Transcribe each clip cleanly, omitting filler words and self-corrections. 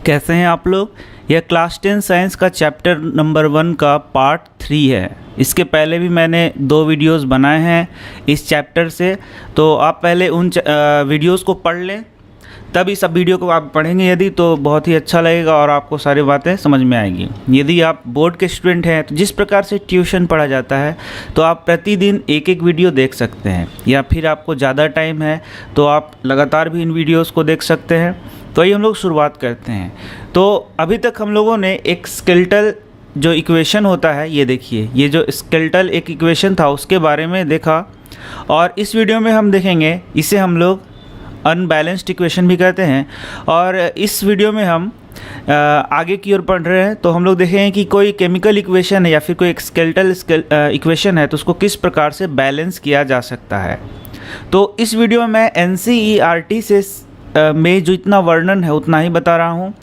कैसे हैं आप लोग। यह क्लास 10 साइंस का चैप्टर नंबर 1 का पार्ट 3 है। इसके पहले भी मैंने 2 वीडियोस बनाए हैं इस चैप्टर से, तो आप पहले उन वीडियोस को पढ़ लें, तब इस वीडियो को आप पढ़ेंगे यदि तो बहुत ही अच्छा लगेगा और आपको सारी बातें समझ में आएगी। यदि आप बोर्ड के स्टूडेंट हैं तो जिस प्रकार से ट्यूशन पढ़ा जाता है तो आप प्रतिदिन एक एक वीडियो देख सकते हैं, या फिर आपको ज़्यादा टाइम है तो आप लगातार भी इन वीडियोस को देख सकते हैं। तो आइए हम लोग शुरुआत करते हैं। तो अभी तक हम लोगों ने एक स्केलेटल जो इक्वेशन होता है, ये देखिए, ये जो स्केलेटल एक इक्वेशन था उसके बारे में देखा, और इस वीडियो में हम देखेंगे, इसे हम लोग अनबैलेंस्ड इक्वेशन भी कहते हैं। और इस वीडियो में हम आगे की ओर पढ़ रहे हैं, तो हम लोग देखेंगे कि कोई केमिकल इक्वेशन है या फिर कोई एक स्केलेटल इक्वेशन है तो उसको किस प्रकार से बैलेंस किया जा सकता है। तो इस वीडियो में NCERT से में जो इतना वर्णन है उतना ही बता रहा हूँ।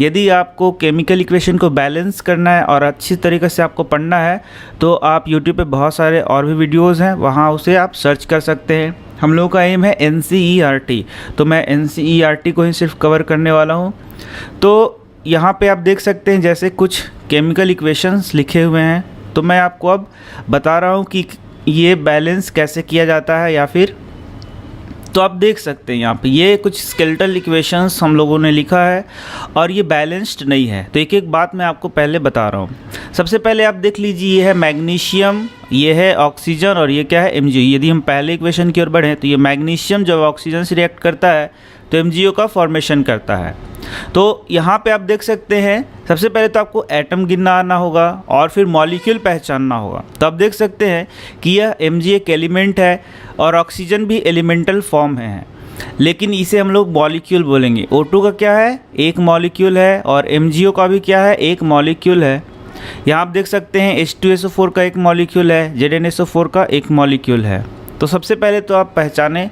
यदि आपको केमिकल इक्वेशन को बैलेंस करना है और अच्छी तरीके से आपको पढ़ना है तो आप YouTube पे बहुत सारे और भी वीडियोज़ हैं, वहाँ उसे आप सर्च कर सकते हैं। हम लोगों का एम है NCERT, तो मैं NCERT को ही सिर्फ कवर करने वाला हूँ। तो यहाँ पे आप देख सकते हैं जैसे कुछ केमिकल इक्वेशंस लिखे हुए हैं, तो मैं आपको अब बता रहा हूँ कि ये बैलेंस कैसे किया जाता है। या फिर तो आप देख सकते हैं यहाँ पे ये कुछ स्केलेटल इक्वेशंस हम लोगों ने लिखा है और ये बैलेंस्ड नहीं है। तो एक एक बात मैं आपको पहले बता रहा हूँ। सबसे पहले आप देख लीजिए, ये है मैग्नीशियम, ये है ऑक्सीजन, और ये क्या है, MgO। यदि हम पहले इक्वेशन की ओर बढ़ें तो ये मैग्नीशियम जब ऑक्सीजन से रिएक्ट करता है तो MgO का फॉर्मेशन करता है। तो यहाँ पे आप देख सकते हैं, सबसे पहले तो आपको एटम गिनना आना होगा और फिर मॉलिक्यूल पहचानना होगा। तो आप देख सकते हैं कि यह Mg एक एलिमेंट है और ऑक्सीजन भी एलिमेंटल फॉर्म में है, लेकिन इसे हम लोग मॉलिक्यूल बोलेंगे। O2 का क्या है, एक मॉलिक्यूल है, और MgO का भी क्या है, एक मॉलिक्यूल है। यहाँ आप देख सकते हैं H2SO4 का एक मॉलिक्यूल है, ZnSO4 का एक मॉलिक्यूल है। तो सबसे पहले तो आप पहचानें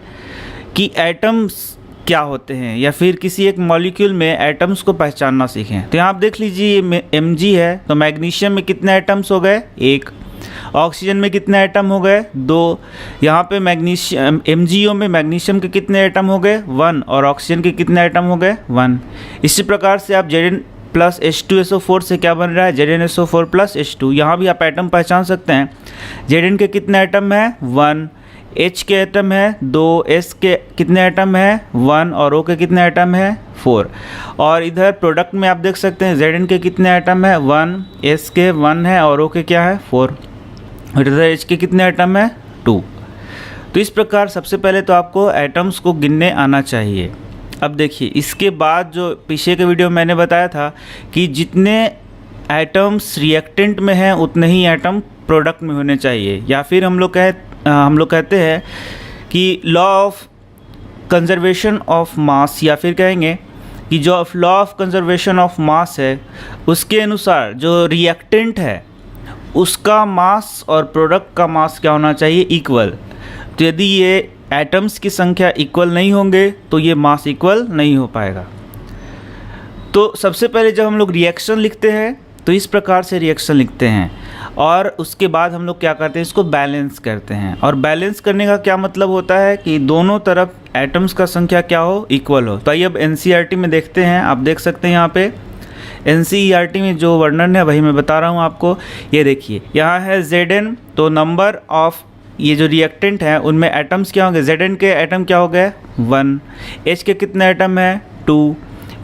कि एटम्स क्या होते हैं, या फिर किसी एक मॉलिक्यूल में एटम्स को पहचानना सीखें। तो यहाँ आप देख लीजिए, Mg है तो मैग्नीशियम में कितने एटम्स हो गए, 1। ऑक्सीजन में कितने एटम हो गए, 2। यहाँ पे मैग्नीशियम MgO में मैग्नीशियम के कितने एटम हो गए, 1, और ऑक्सीजन के कितने एटम हो गए, 1। इसी प्रकार से आप Zn प्लस H2SO4 से क्या बन रहा है, ZnSO4 प्लस H2। यहाँ भी आप एटम पहचान सकते हैं। Zn के कितने एटम है, 1। H के एटम है 2, S के कितने एटम है, 1, और O के कितने एटम है, 4। और इधर प्रोडक्ट में आप देख सकते हैं Zn के कितने एटम है, 1, S के 1 है, और O के क्या है, 4। और इधर H के कितने एटम है, 2। तो इस प्रकार सबसे पहले तो आपको एटम्स को गिनने आना चाहिए। अब देखिए, इसके बाद जो पीछे के वीडियो मैंने बताया था कि जितने एटम्स रिएक्टेंट में हैं उतने ही एटम प्रोडक्ट में होने चाहिए, या फिर हम लोग कहते हैं कि law of conservation of mass, या फिर कहेंगे कि जो law of conservation of mass है उसके अनुसार जो रिएक्टेंट है उसका मास और प्रोडक्ट का मास क्या होना चाहिए, इक्वल। तो यदि ये एटम्स की संख्या इक्वल नहीं होंगे तो ये मास इक्वल नहीं हो पाएगा। तो सबसे पहले जब हम लोग रिएक्शन लिखते हैं तो इस प्रकार से रिएक्शन लिखते हैं, और उसके बाद हम लोग क्या करते हैं, इसको बैलेंस करते हैं। और बैलेंस करने का क्या मतलब होता है कि दोनों तरफ एटम्स का संख्या क्या हो, इक्वल हो। तो आइए अब NCERT में देखते हैं। आप देख सकते हैं यहाँ पे NCERT में जो वर्णन है वही मैं बता रहा हूँ आपको। ये देखिए, यहाँ है Zn, तो नंबर ऑफ ये जो रिएक्टेंट हैं उनमें एटम्स क्या होंगे, Zn के एटम क्या हो गए, 1। H के कितने एटम है, 2।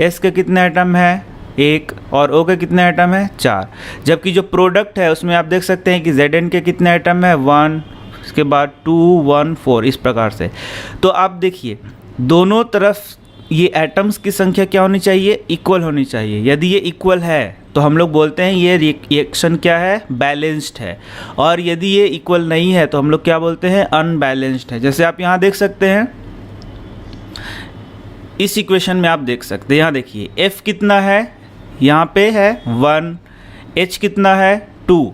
S के कितने एटम है, 1, और O के कितने एटम है, 4। जबकि जो प्रोडक्ट है उसमें आप देख सकते हैं कि Zn के कितने एटम है, 1, उसके बाद 2, 1, 4, इस प्रकार से। तो आप देखिए, दोनों तरफ ये एटम्स की संख्या क्या होनी चाहिए, इक्वल होनी चाहिए। यदि ये इक्वल है तो हम लोग बोलते हैं ये रिएक्शन क्या है, बैलेंस्ड है। और यदि ये इक्वल नहीं है तो हम लोग क्या बोलते हैं, अनबैलेंस्ड है। जैसे आप यहाँ देख सकते हैं, इस इक्वेशन में आप देख सकते हैं, यहाँ देखिए F कितना है, यहाँ पे है 1, H कितना है 2,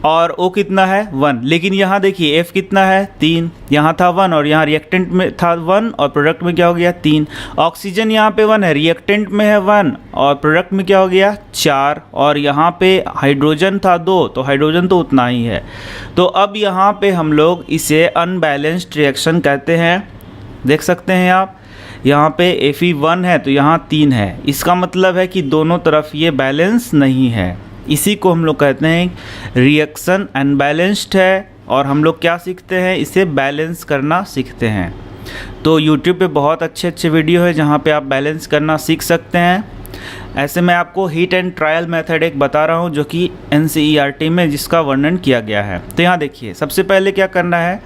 और O कितना है 1। लेकिन यहाँ देखिए F कितना है 3, यहाँ था 1, और यहाँ रिएक्टेंट में था 1 और प्रोडक्ट में क्या हो गया 3। ऑक्सीजन यहाँ पे 1 है, रिएक्टेंट में है 1 और प्रोडक्ट में क्या हो गया 4। और यहाँ पे हाइड्रोजन था 2, तो हाइड्रोजन तो उतना ही है। तो अब यहाँ पे हम लोग इसे अनबैलेंस्ड रिएक्शन कहते हैं। देख सकते हैं आप, यहाँ पे Fe1 है तो यहाँ 3 है, इसका मतलब है कि दोनों तरफ ये बैलेंस नहीं है। इसी को हम लोग कहते हैं रिएक्शन अनबैलेंस्ड है, और हम लोग क्या सीखते हैं, इसे बैलेंस करना सीखते हैं। तो YouTube पे बहुत अच्छे अच्छे वीडियो है जहाँ पे आप बैलेंस करना सीख सकते हैं। ऐसे मैं आपको हीट एंड ट्रायल मेथड एक बता रहा हूँ जो कि NCERT में जिसका वर्णन किया गया है। तो यहाँ देखिए, सबसे पहले क्या करना है,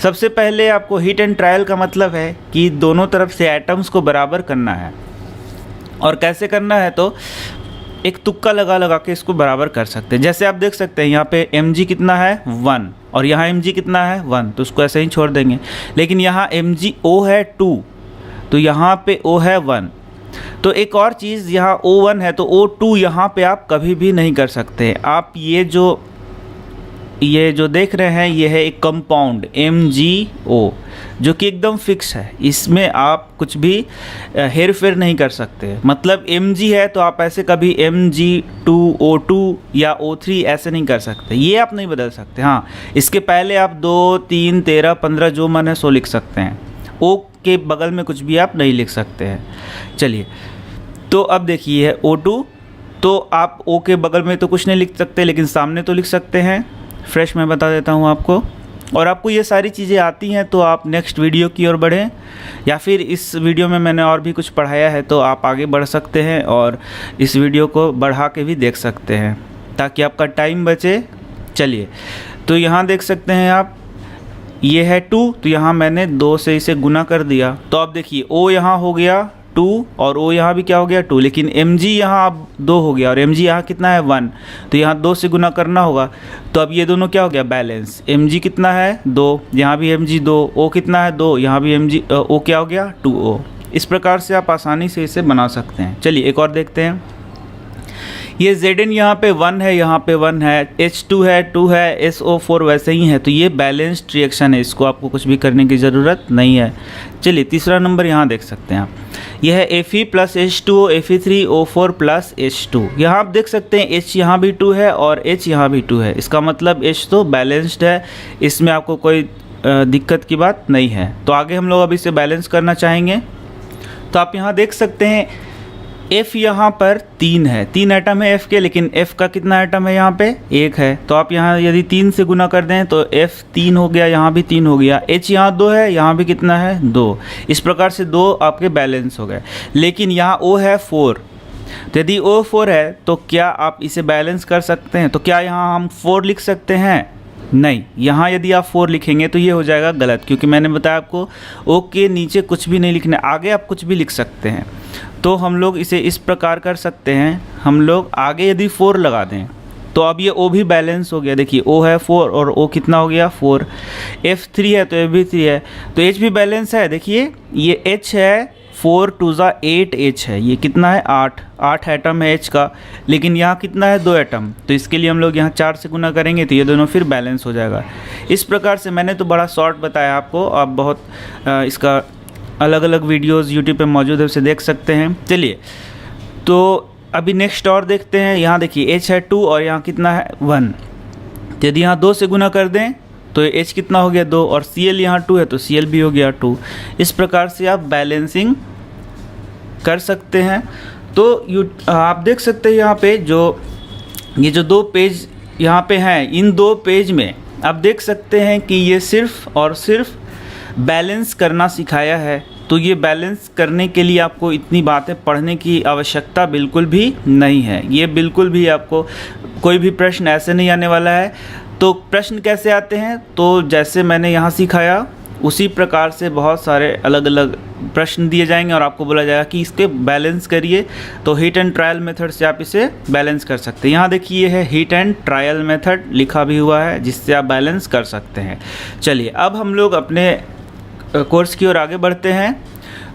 सबसे पहले आपको हीट एंड ट्रायल का मतलब है कि दोनों तरफ से एटम्स को बराबर करना है। और कैसे करना है, तो एक तुक्का लगा लगा के इसको बराबर कर सकते हैं। जैसे आप देख सकते हैं यहाँ पे mg कितना है 1 और यहाँ mg कितना है 1, तो उसको ऐसे ही छोड़ देंगे। लेकिन यहाँ mgO है 2, तो यहाँ पे O है 1। तो एक और चीज़, यहाँ O1 है तो O2 यहाँ पे आप कभी भी नहीं कर सकते। आप ये जो देख रहे हैं ये है एक कंपाउंड MgO जो कि एकदम फिक्स है, इसमें आप कुछ भी हेर फेर नहीं कर सकते। मतलब Mg है तो आप ऐसे कभी Mg2O2 या O3 ऐसे नहीं कर सकते, ये आप नहीं बदल सकते। हाँ, इसके पहले आप 2, 3, 13, 15 जो मन है सो लिख सकते हैं। O के बगल में कुछ भी आप नहीं लिख सकते हैं। चलिए, तो अब देखिए है O2, तो आप O के बगल में तो कुछ नहीं लिख सकते लेकिन सामने तो लिख सकते हैं। फ्रेश मैं बता देता हूँ आपको, और आपको ये सारी चीज़ें आती हैं तो आप नेक्स्ट वीडियो की ओर बढ़ें, या फिर इस वीडियो में मैंने और भी कुछ पढ़ाया है तो आप आगे बढ़ सकते हैं और इस वीडियो को बढ़ा के भी देख सकते हैं ताकि आपका टाइम बचे। चलिए, तो यहाँ देख सकते हैं आप, ये है 2, तो यहाँ मैंने 2 से इसे गुना कर दिया। तो अब देखिए O यहाँ हो गया 2 और O यहाँ भी क्या हो गया 2, लेकिन Mg यहाँ अब 2 हो गया और Mg यहाँ कितना है 1, तो यहाँ 2 से गुना करना होगा। तो अब ये दोनों क्या हो गया बैलेंस। Mg कितना है 2, यहाँ भी Mg 2, O कितना है 2, यहाँ भी O क्या हो गया 2O। इस प्रकार से आप आसानी से इसे बना सकते हैं। चलिए एक और देखते हैं। ये Zn यहाँ पे 1 है, यहाँ पे 1 है, H2 है 2 है, SO4 वैसे ही है, तो ये बैलेंस्ड रिएक्शन है, इसको आपको कुछ भी करने की ज़रूरत नहीं है। चलिए तीसरा नंबर यहाँ देख सकते हैं आप, यह है Fe plus H2O, Fe3O4 plus H2। यहाँ आप देख सकते हैं H यहाँ भी 2 है और H यहाँ भी 2 है, इसका मतलब H तो बैलेंस्ड है, इसमें आपको कोई दिक्कत की बात नहीं है। तो आगे हम लोग अब इसे बैलेंस करना चाहेंगे। तो आप यहाँ देख सकते हैं F यहाँ पर 3 है, 3 एटम है F के, लेकिन F का कितना एटम है यहाँ पे 1 है। तो आप यहाँ यदि 3 से गुना कर दें तो F 3 हो गया, यहाँ भी 3 हो गया। H यहाँ 2 है, यहाँ भी कितना है 2। इस प्रकार से 2 आपके बैलेंस हो गए। लेकिन यहाँ O है 4, तो यदि O 4 है तो क्या आप इसे बैलेंस कर सकते हैं? तो क्या यहाँ हम 4 लिख सकते हैं? नहीं, यहाँ यदि आप 4 लिखेंगे तो ये हो जाएगा गलत, क्योंकि मैंने बताया आपको O के नीचे कुछ भी नहीं लिखना, आगे आप कुछ भी लिख सकते हैं। तो हम लोग इसे इस प्रकार कर सकते हैं, हम लोग आगे यदि 4 लगा दें तो अब ये O भी बैलेंस हो गया। देखिए O है 4 और O कितना हो गया 4, F 3 है तो F भी 3 है, तो H भी बैलेंस है। देखिए ये H है 4 2 8 H है, ये कितना है 8 एटम है H का, लेकिन यहाँ कितना है 2 एटम, तो इसके लिए हम लोग यहाँ 4 से गुना करेंगे तो ये दोनों फिर बैलेंस हो जाएगा। इस प्रकार से मैंने तो बड़ा शॉर्ट बताया आपको, आप बहुत इसका अलग अलग वीडियोस YouTube पे मौजूद है, उसे देख सकते हैं। चलिए तो अभी नेक्स्ट और देखते हैं। यहाँ देखिए H है 2 और यहाँ कितना है 1, तो यदि यहाँ 2 से गुना कर दें तो H कितना हो गया 2 और Cl यहाँ 2 है तो Cl भी हो गया 2। इस प्रकार से आप बैलेंसिंग कर सकते हैं। तो आप देख सकते हैं यहाँ पे ये जो 2 पेज यहाँ पे हैं, इन 2 पेज में आप देख सकते हैं कि ये सिर्फ और सिर्फ बैलेंस करना सिखाया है। तो ये बैलेंस करने के लिए आपको इतनी बातें पढ़ने की आवश्यकता बिल्कुल भी नहीं है। ये बिल्कुल भी आपको कोई भी प्रश्न ऐसे नहीं आने वाला है। तो प्रश्न कैसे आते हैं, तो जैसे मैंने यहाँ सिखाया उसी प्रकार से बहुत सारे अलग अलग प्रश्न दिए जाएंगे और आपको बोला जाएगा कि इसके बैलेंस करिए। तो हीट एंड ट्रायल मेथड से आप इसे बैलेंस कर सकते हैं। यहाँ देखिए ये है हीट एंड ट्रायल मेथड लिखा भी हुआ है जिससे आप बैलेंस कर सकते हैं। चलिए अब हम लोग अपने कोर्स की ओर आगे बढ़ते हैं।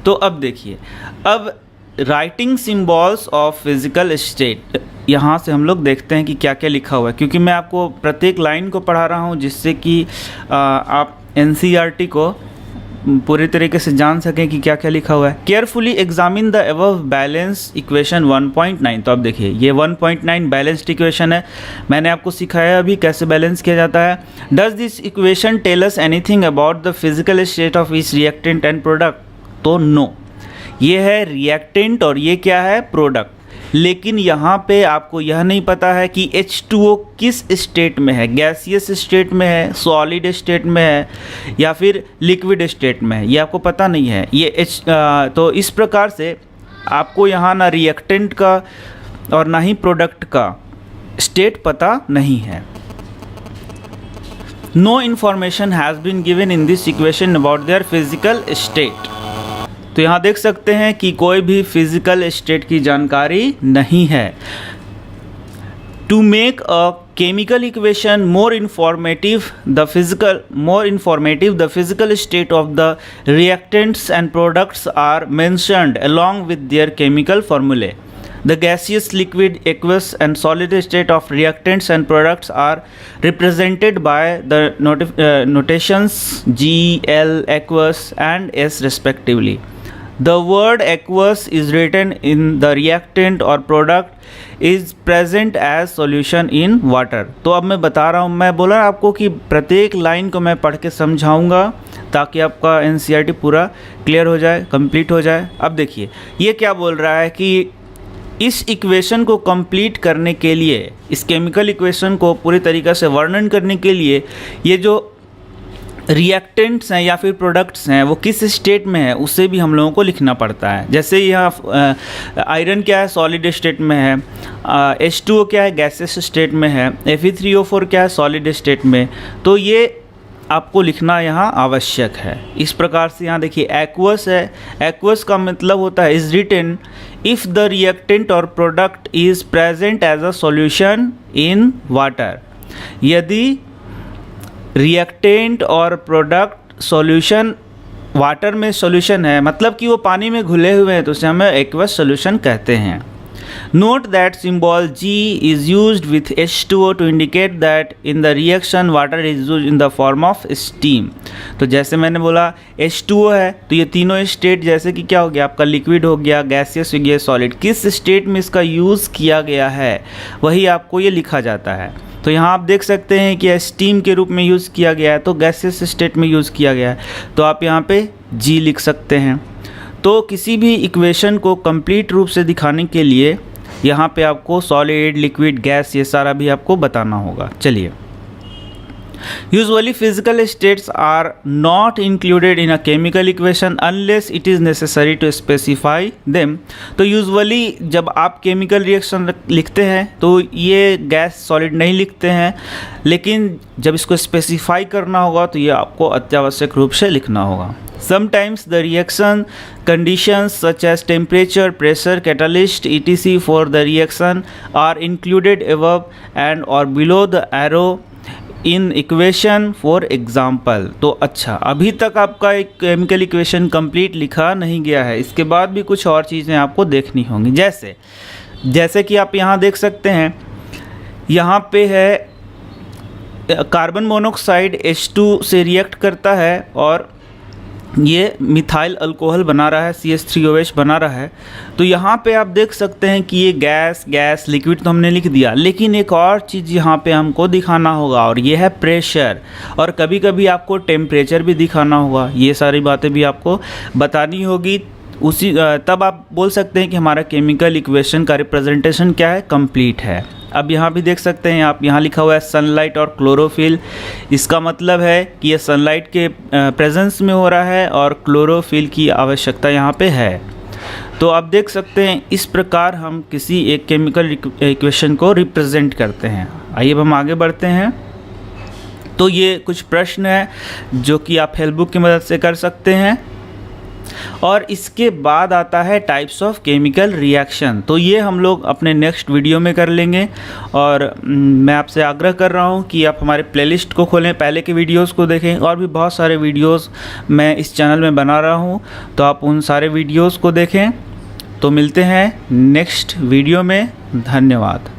तो अब देखिए, अब writing symbols of physical state, यहाँ से हम लोग देखते हैं कि क्या क्या लिखा हुआ है, क्योंकि मैं आपको प्रत्येक लाइन को पढ़ा रहा हूँ जिससे कि आप NCERT को पूरी तरीके से जान सकें कि क्या क्या लिखा हुआ है। Carefully examine the above balance equation 1.9। तो अब देखिए ये 1.9 बैलेंस्ड इक्वेशन है, मैंने आपको सिखाया अभी कैसे बैलेंस किया जाता है। Does this equation tell us anything about the physical state of each reactant and product? तो नो, ये है रिएक्टेंट और ये क्या है, प्रोडक्ट। लेकिन यहाँ पे आपको यह नहीं पता है कि H2O किस स्टेट में है, गैसियस स्टेट में है, सॉलिड स्टेट में है या फिर लिक्विड स्टेट में है, ये आपको पता नहीं है। ये तो इस प्रकार से आपको यहाँ ना रिएक्टेंट का और ना ही प्रोडक्ट का स्टेट पता नहीं है। No information has been given in this equation about their physical state. तो यहाँ देख सकते हैं कि कोई भी फिजिकल स्टेट की जानकारी नहीं है। To make a chemical equation more informative the physical state of the reactants and products are mentioned along with their chemical formulae. The gaseous, liquid, aqueous and solid state of reactants and products are represented by the notations G, L, aqueous and S respectively. The word aqueous is written in the reactant or product is present as solution in water. तो अब मैं बता रहा हूँ, मैं बोला आपको कि प्रत्येक लाइन को मैं पढ़ के समझाऊंगा ताकि आपका NCERT पूरा क्लियर हो जाए, कंप्लीट हो जाए। अब देखिए ये क्या बोल रहा है कि इस इक्वेशन को कंप्लीट करने के लिए, इस केमिकल इक्वेशन को पूरी तरीक़े से वर्णन करने के लिए ये जो रिएक्टेंट्स हैं या फिर प्रोडक्ट्स हैं वो किस स्टेट में है उसे भी हम लोगों को लिखना पड़ता है। जैसे यहाँ आयरन क्या है, सॉलिड स्टेट में है, H2O क्या है, गैसेस स्टेट में है, Fe3O4 क्या है, सॉलिड स्टेट में। तो ये आपको लिखना यहाँ आवश्यक है। इस प्रकार से यहाँ देखिए एक्वस है, एक्वस का मतलब होता है is written if the reactant और product is present as a solution in water. यदि रिएक्टेंट और प्रोडक्ट सॉल्यूशन वाटर में सॉल्यूशन है, मतलब कि वो पानी में घुले हुए हैं, तो उसे हमें एक्वस सॉल्यूशन कहते हैं। Note that symbol G is used with H2O to indicate that in the reaction water is used in the form of steam। तो जैसे मैंने बोला H2O है तो ये तीनों स्टेट जैसे कि क्या हो गया आपका, लिक्विड हो गया, गैसियस हो गया, सॉलिड, किस स्टेट में इसका यूज़ किया गया है वही आपको ये लिखा जाता है। तो यहाँ आप देख सकते हैं कि स्टीम के रूप में यूज़ किया गया है, तो गैसियस स्टेट में यूज़ किया गया है, तो आप यहाँ पे G लिख सकते हैं। तो किसी भी इक्वेशन को कंप्लीट रूप से दिखाने के लिए यहाँ पे आपको सॉलिड, लिक्विड, गैस ये सारा भी आपको बताना होगा। चलिए, usually physical states are not included in a chemical equation unless it is necessary to specify them. तो यूजुअली जब आप केमिकल रिएक्शन लिखते हैं तो ये गैस, सॉलिड नहीं लिखते हैं, लेकिन जब इसको स्पेसिफाई करना होगा तो ये आपको अत्यावश्यक रूप से लिखना होगा। Sometimes the reaction conditions such as temperature, pressure, catalyst, etc. for the reaction are included above and or below the arrow in equation for example। तो अच्छा, अभी तक आपका एक केमिकल इक्वेशन कंप्लीट लिखा नहीं गया है, इसके बाद भी कुछ और चीज़ें आपको देखनी होंगी। जैसे कि आप यहाँ देख सकते हैं, यहाँ पे है कार्बन मोनोऑक्साइड H2 से रिएक्ट करता है और ये मिथाइल अल्कोहल बना रहा है, CH3OH बना रहा है। तो यहाँ पे आप देख सकते हैं कि ये गैस, लिक्विड तो हमने लिख दिया, लेकिन एक और चीज़ यहाँ पे हमको दिखाना होगा और ये है प्रेशर, और कभी कभी आपको टेम्परेचर भी दिखाना होगा। ये सारी बातें भी आपको बतानी होगी, तब आप बोल सकते हैं कि हमारा केमिकल इक्वेशन का रिप्रेजेंटेशन क्या है, कंप्लीट है। अब यहाँ भी देख सकते हैं आप, यहाँ लिखा हुआ है सनलाइट और क्लोरोफिल। इसका मतलब है कि ये सनलाइट के प्रेजेंस में हो रहा है और क्लोरोफिल की आवश्यकता यहाँ पे है। तो आप देख सकते हैं इस प्रकार हम किसी एक केमिकल इक्वेशन को रिप्रेजेंट करते हैं। आइए अब हम आगे बढ़ते हैं। तो ये कुछ प्रश्न हैं जो कि आप हेल्प बुक की मदद से कर सकते हैं, और इसके बाद आता है टाइप्स ऑफ केमिकल रिएक्शन। तो ये हम लोग अपने नेक्स्ट वीडियो में कर लेंगे, और मैं आपसे आग्रह कर रहा हूँ कि आप हमारे प्लेलिस्ट को खोलें, पहले के वीडियोस को देखें, और भी बहुत सारे वीडियोस मैं इस चैनल में बना रहा हूँ, तो आप उन सारे वीडियोस को देखें। तो मिलते हैं नेक्स्ट वीडियो में। धन्यवाद।